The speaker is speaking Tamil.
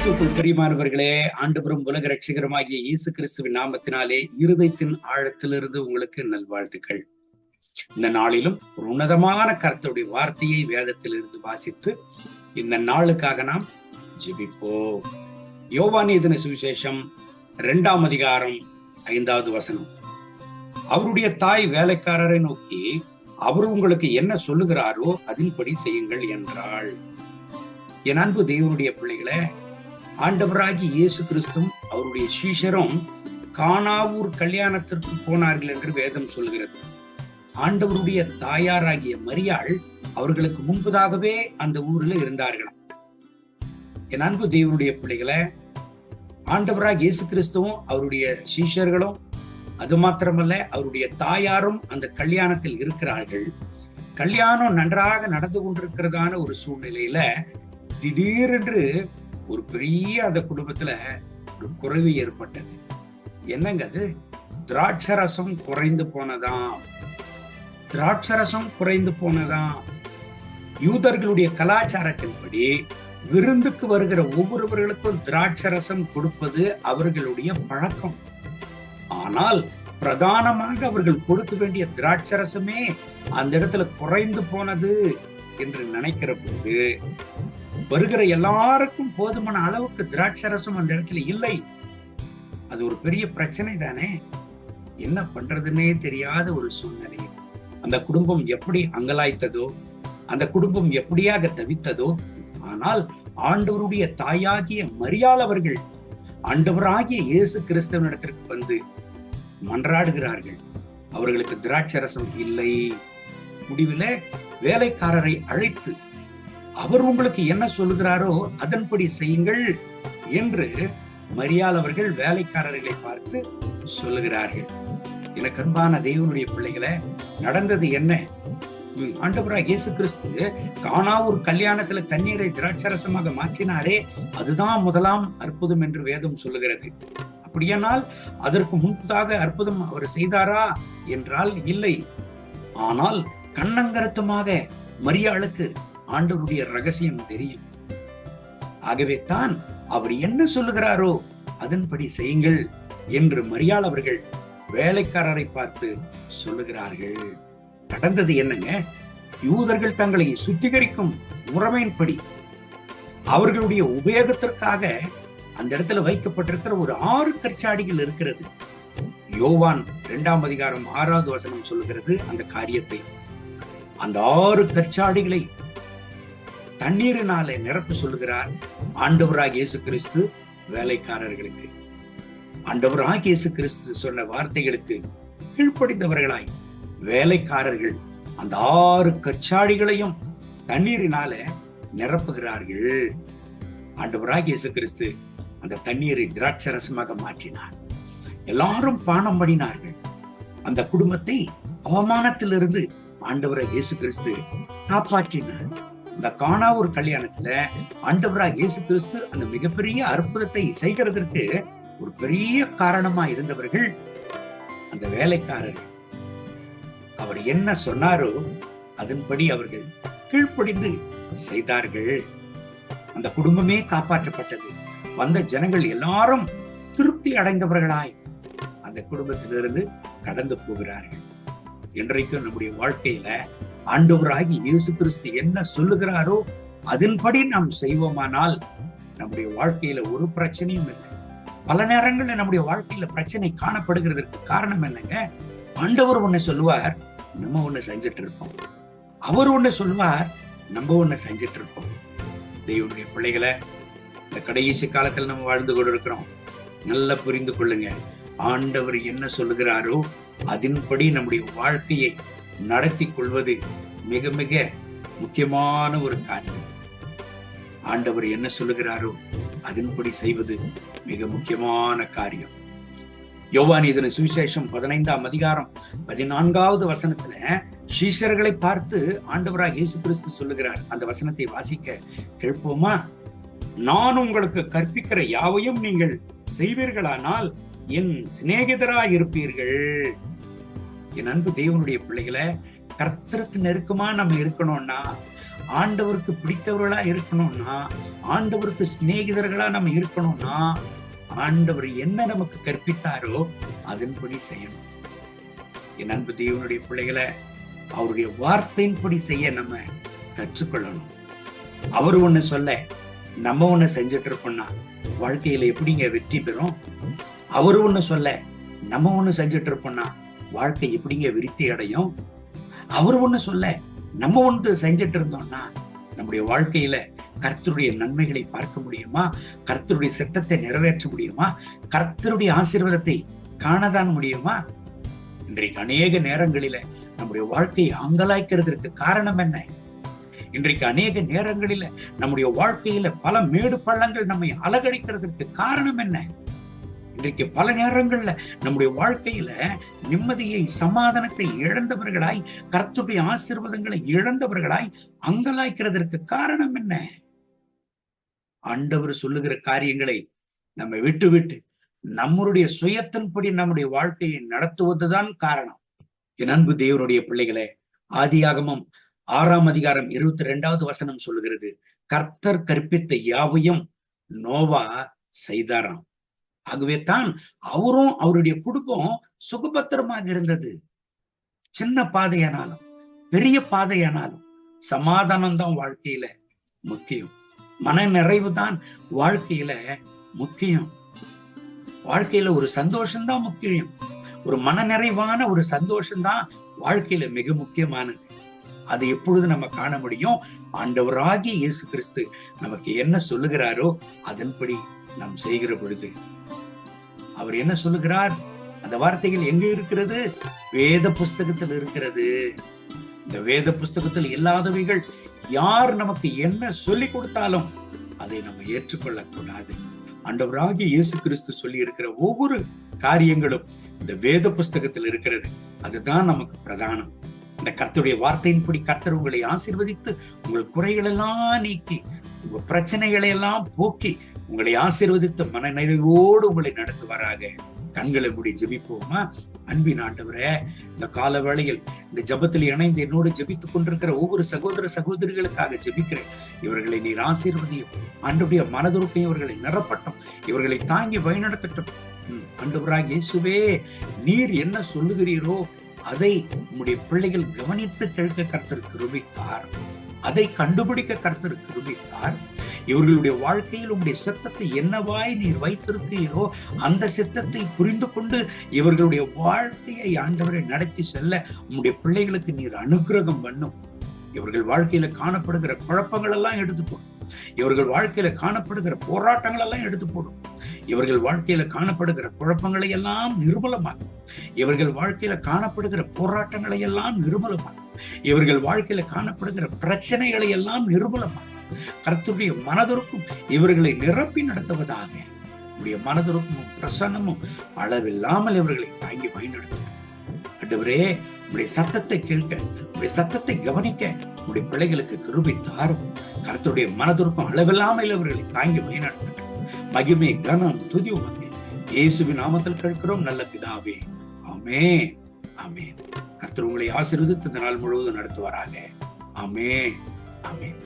கிறிஸ்துவுக்குள் பிரியமானவர்களே, ஆண்டவரும் உலக ரட்சகருமாகிய இயேசு கிறிஸ்துவின் நாமத்தினாலே இருதயத்தின் ஆழத்திலிருந்து உங்களுக்கு நல்வாழ்த்துக்கள். இந்த நாளிலும் ஒரு உன்னதமான கர்த்தருடைய வார்த்தையை வேதத்திலிருந்து வாசித்து இந்த நாளுக்காக நாம் ஜெபிப்போம். யோவான் எழுதின சுவிசேஷம் 2ஆம் அதிகாரம் 5வது வசனம். அவருடைய தாய் வேலைக்காரரை நோக்கி, அவர் உங்களுக்கு என்ன சொல்லுகிறாரோ அதின்படி செய்யுங்கள் என்றாள். என் அன்பு தேவனுடைய பிள்ளைகளே, ஆண்டவராகி இயேசு கிறிஸ்துவும் அவருடைய சீஷரும் கானாவூர் கல்யாணத்திற்கு போனார்கள் என்று வேதம் சொல்கிறது. ஆண்டவருடைய தாயாராகிய மரியாள் அவர்களுக்கு முன்பதாகவே அந்த ஊரில் இருந்தார்களாம். என் அன்பு தேவனுடைய பிள்ளைகளே, ஆண்டவராக இயேசு கிறிஸ்துவும் அவருடைய சீஷர்களும், அது மாத்திரமல்ல அவருடைய தாயாரும் அந்த கல்யாணத்தில் இருக்கிறார்கள். கல்யாணம் நன்றாக நடந்து கொண்டிருக்கிறதான ஒரு சூழ்நிலையில திடீரென்று ஒரு பெரிய அந்த குடும்பத்துல ஒரு குறைவு ஏற்பட்டது. என்னங்க அது? திராட்சரசம் குறைந்து போனதாம். திராட்சரசம் குறைந்து போனதாம். யூதர்களுடைய கலாச்சாரத்தின்படி விருந்துக்கு வருகிற ஒவ்வொருவர்களுக்கும் திராட்சரசம் கொடுப்பது அவர்களுடைய பழக்கம். ஆனால் பிரதானமாக அவர்கள் கொடுக்க வேண்டிய திராட்சரசமே அந்த இடத்துல குறைந்து போனது என்று நினைக்கிற போது, வருகிற எல்லாருக்கும் போதுமான அளவுக்கு திராட்சரசம் அந்த இடத்துல இல்லை. அது ஒரு பெரிய பிரச்சனை தானே. என்ன பண்றதுன்னே தெரியாத ஒரு சூழ்நிலை. அந்த குடும்பம் எப்படி அங்கலாய்த்ததோ, அந்த குடும்பம் எப்படியாக தவித்ததோ. ஆனால் ஆண்டவருடைய தாயாகிய மரியாள் அவர்கள் ஆண்டவராகிய இயேசு கிறிஸ்துவனிடத்திற்கு வந்து மன்றாடுகிறார்கள். அவர்களுக்கு திராட்சரசம் இல்லை. முடிவில வேலைக்காரரை அழைத்து, அவர் உங்களுக்கு என்ன சொல்லுகிறாரோ அதன்படி செய்யுங்கள் என்று மரியாள் அவர்கள் வேலைக்காரர்களை பார்த்து சொல்லுகிறார்கள். எனக்கு அன்பான தேவனுடைய பிள்ளைகளை, நடந்தது என்ன? ஆண்டவராக இயேசு கிறிஸ்து கானாவூர் கல்யாணத்துல தண்ணீரை திராட்சரசமாக மாற்றினாரே, அதுதான் முதலாம் அற்புதம் என்று வேதம் சொல்லுகிறது. அப்படியானால் அதற்கு முன்பதாக அற்புதம் அவர் செய்தாரா என்றால் இல்லை. ஆனால் கண்ணங்கருத்துமாக மரியாளுக்கு ஆண்டவருடைய ரகசியம் தெரியும். ஆகவே தான் அவர் என்ன சொல்லுகிறாரோ அதன்படி செய்யுங்கள் என்று மரியாள் அவர்கள் வேலைக்காரரை பார்த்து சொல்லுகிறார்கள். நடந்தது என்னங்க? யூதர்கள் தங்களை சுத்திகரிக்கும் முறைமையின்படி அவர்களுடைய உபயோகத்திற்காக அந்த இடத்துல வைக்கப்பட்டிருக்கிற ஒரு 6 கற்சாடிகள் இருக்கிறது. யோவான் 2ஆம் அதிகாரம் 6வது வசனம் சொல்லுகிறது அந்த காரியத்தை. அந்த 6 கற்சாடிகளை தண்ணீரினாலே நிரப்ப சொல்லுகிறார் ஆண்டவராக இயேசு கிறிஸ்து வேலைக்காரர்களுக்கு. ஆண்டவராக இயேசு கிறிஸ்து சொன்ன வார்த்தைகளுக்கு கீழ்ப்படிந்தவர்களாய் வேலைக்காரர்கள் அந்த 6 கற்சாடிகளையும் தண்ணீரினால நிரப்புகிறார்கள். ஆண்டவராக இயேசு கிறிஸ்து அந்த தண்ணீரை திராட்சரசமாக மாற்றினார். எல்லாரும் பானம் பண்ணினார்கள். அந்த குடும்பத்தை அவமானத்திலிருந்து ஆண்டவராக இயேசு கிறிஸ்து காப்பாற்றினார். இந்த கானாவூர் கல்யாணத்துல ஆண்டவராக இயேசு கிறிஸ்து அந்த மிகப்பெரிய அற்புதத்தை செய்கிறதற்கு ஒரு பெரிய காரணமா இருந்தவர்கள் அந்த வேலைக்காரர்கள். அவர் என்ன சொன்னாரோ அதன்படி அவர்கள் கீழ்ப்படிந்து செய்தார்கள். அந்த குடும்பமே காப்பாற்றப்பட்டது. வந்த ஜனங்கள் எல்லாரும் திருப்தி அடைந்தவர்களாய் அந்த குடும்பத்திலிருந்து கடந்து போகிறார்கள். இன்றைக்கும் நம்முடைய வாழ்க்கையில ஆண்டவராகி இயேசு கிறிஸ்து என்ன சொல்லுகிறாரோ அதன்படி நாம் செய்வோமானால் நம்முடைய வாழ்க்கையில ஒரு பிரச்சனையும் இல்லை. பல நேரங்கள்ல நம்முடைய வாழ்க்கையில பிரச்சனை காணப்படுகிறதற்கு காரணம் என்னங்க? ஆண்டவர் ஒண்ணு சொல்லுவார், நம்ம ஒண்ணு செஞ்சுட்டு இருப்போம். அவர் ஒண்ணு சொல்லுவார், நம்ம ஒண்ணு செஞ்சுட்டு இருப்போம். தேவனுடைய பிள்ளைகளை, இந்த கடைசி காலத்துல நம்ம வாழ்ந்து கொண்டு இருக்கிறோம். நல்லா புரிந்து கொள்ளுங்க. ஆண்டவர் என்ன சொல்லுகிறாரோ அதன்படி நம்முடைய வாழ்க்கையை நடத்தி கொள்வது மிக மிக முக்கியமான ஒரு காரியம். ஆண்டவர் என்ன சொல்லுகிறாரோ அதன்படி செய்வது மிக முக்கியமான காரியம். யோவான் எழுதின சுவிசேஷம் 15ஆம் அதிகாரம் 14வது வசனத்துல சீஷர்களை பார்த்து ஆண்டவராக இயேசு கிறிஸ்து சொல்லுகிறார். அந்த வசனத்தை வாசிக்க கேட்போமா? நான் உங்களுக்கு கற்பிக்கிற யாவையும் நீங்கள் செய்வீர்களானால் என் சிநேகிதராய் இருப்பீர்கள். என் அன்பு தேவனுடைய பிள்ளைகளை, கர்த்தருக்கு நெருக்கமா நம்ம இருக்கணும்னா, ஆண்டவருக்கு பிடித்தவர்களா இருக்கணும்னா, ஆண்டவருக்கு சிநேகிதர்களா நம்ம இருக்கணும்னா, ஆண்டவர் என்ன நமக்கு கற்பித்தாரோ அதன்படி செய்யணும். என் அன்பு தேவனுடைய பிள்ளைகளை அவருடைய வார்த்தையின்படி செய்ய நம்ம கற்றுக்கொள்ளணும். அவர் ஒண்ணு சொல்ல நம்ம ஒண்ணு செஞ்சுட்டு இருப்போம்னா வாழ்க்கையில எப்படிங்க வெற்றி பெறும்? அவரு ஒண்ணு சொல்ல நம்ம ஒண்ணு செஞ்சுட்டு இருப்போம்னா வாழ்க்கை எப்படிங்க விருத்தி அடையும்? அவரு ஒண்ணு சொல்ல நம்ம ஒன்று செஞ்சுட்டு இருந்தோம்னா நம்முடைய வாழ்க்கையில கர்த்தருடைய நன்மைகளை பார்க்க முடியுமா? கர்த்தருடைய சித்தத்தை நிறைவேற்ற முடியுமா? கர்த்தருடைய ஆசீர்வாதத்தை காணதான் முடியுமா? இன்றைக்கு அநேக நேரங்களில நம்முடைய வாழ்க்கையை அங்கலாய்க்கிறதுக்கு காரணம் என்ன? இன்றைக்கு அநேக நேரங்களில நம்முடைய வாழ்க்கையில பல மேடு பள்ளங்கள் நம்மை அலகடிக்கிறதுக்கு காரணம் என்ன? இன்றைக்கு பல நேரங்கள்ல நம்முடைய வாழ்க்கையில நிம்மதியை, சமாதானத்தை இழந்தவர்களாய், கர்த்தருடைய ஆசீர்வாதங்களை இழந்தவர்களாய் அங்கலாய்க்கிறதற்கு காரணம் என்ன? ஆண்டவர் சொல்லுகிற காரியங்களை நம்ம விட்டு விட்டு நம்மளுடைய சுயத்தின்படி நம்முடைய வாழ்க்கையை நடத்துவதுதான் காரணம். என் அன்பு தேவனுடைய பிள்ளைகளே, ஆதியாகமம் 6ஆம் அதிகாரம் 22வது வசனம் சொல்லுகிறது, கர்த்தர் கற்பித்த யாவையும் நோவா செய்தாராம். ஆகவே தான் அவரும் அவருடைய குடும்பம் சுகபத்திரமாக இருந்தது. சின்ன பாதையானாலும் பெரிய பாதையானாலும் சமாதானம் தான் வாழ்க்கையில முக்கியம். மன நிறைவு தான் வாழ்க்கையில முக்கியம். வாழ்க்கையில ஒரு சந்தோஷம்தான் முக்கியம். ஒரு மன நிறைவான ஒரு சந்தோஷம்தான் வாழ்க்கையில மிக முக்கியமானது. அது எப்பொழுது நம்ம காண முடியும்? ஆண்டவராகிய இயேசு கிறிஸ்து நமக்கு என்ன சொல்லுகிறாரோ அதன்படி நாம் செய்கிற பொழுது. அவர் என்ன சொல்லுகிறார்? அந்த வார்த்தைகள் எங்க இருக்கிறது? வேத புஸ்தகத்தில் இருக்கிறது. இந்த வேத புஸ்தகத்தில் இல்லாதவைகள் யார் நமக்கு என்ன சொல்லி கொடுத்தாலும் அதை நம்ம ஏற்றுக்கொள்ள கூடாது. ஆண்டவராகிய இயேசு கிறிஸ்து சொல்லி இருக்கிற ஒவ்வொரு காரியங்களும் இந்த வேத புஸ்தகத்தில் இருக்கிறது. அதுதான் நமக்கு பிரதானம். இந்த கர்த்தருடைய வார்த்தையின்படி கர்த்தர் உங்களை ஆசீர்வதித்து உங்கள் குறைகள் எல்லாம் நீக்கி உங்க பிரச்சனைகளை எல்லாம் போக்கி உங்களை ஆசீர்வதித்து மன நிறைவோடு உங்களை நடத்துவாராக. கண்களை மூடி ஜெபிப்போமா? அன்பின் ஆண்டவரே, இந்த கால வேளையில் இந்த ஜெபத்தில் இணைந்து என்னோடு ஜெபித்துக் கொண்டிருக்கிற ஒவ்வொரு சகோதர சகோதரிகளுக்காக ஜெபிக்கிறேன். இவர்களை நீர் ஆசீர்வதியும். ஆண்டவருடைய மனதுருக்கை இவர்களை நிரப்பட்டும், இவர்களை தாங்கி வழிநடத்தட்டும். ஆண்டவராகிய இயேசுவே, நீர் என்ன சொல்லுகிறீரோ அதை உம்முடைய பிள்ளைகள் கவனித்து கேட்க கர்த்தர் கிருபைத்தார். அதை கண்டுபிடிக்க கர்த்தர் கிருபைத்தார். இவர்களுடைய வாழ்க்கையில் உங்களுடைய சித்தத்தை என்னவாய் நீர் வைத்திருக்கிறீரோ அந்த சித்தத்தை புரிந்து கொண்டு இவர்களுடைய வாழ்க்கையை ஆண்டவரை நடத்தி செல்ல உங்களுடைய பிள்ளைகளுக்கு நீர் அனுக்கிரகம் பண்ணும். இவர்கள் வாழ்க்கையில காணப்படுகிற குழப்பங்கள் எல்லாம் எடுத்து போடும். இவர்கள் வாழ்க்கையில காணப்படுகிற போராட்டங்கள் எல்லாம் எடுத்து போடும். இவர்கள் வாழ்க்கையில காணப்படுகிற குழப்பங்களை எல்லாம் நிர்மூலமாக்கும். இவர்கள் வாழ்க்கையில காணப்படுகிற போராட்டங்களை எல்லாம் நிர்மூலமாக்கும். இவர்கள் வாழ்க்கையில காணப்படுகிற பிரச்சனைகளை எல்லாம் நிர்மூலமாக்கும். கர்த்தருடைய மனதிற்கும் இவர்களை நிரப்பி நடத்துவதாக உடைய மனதிற்கும் பிரசன்னமும் அளவில்லாமல் இவர்களை தாங்கி வழிநடத்தும். ஆண்டவரே, உடைய சத்தத்தை கேட்க, உடைய சத்தத்தை கவனிக்க உடைய பிள்ளைகளுக்கு கிருபை தாரும். கர்த்தருடைய மனதிற்கும் அளவில்லாமல் இவர்களை தாங்கி வழிநடத்தும். மகிமை, கனம், துதி உமக்கே. இயேசுவின் நாமத்தில் கேட்கிறோம் நல்ல பிதாவே. ஆமென், ஆமென். கர்த்தர் உங்களை ஆசீர்வதித்து இந்த நாள் முழுவதும் நடத்துவாராக. ஆமென், ஆமென்.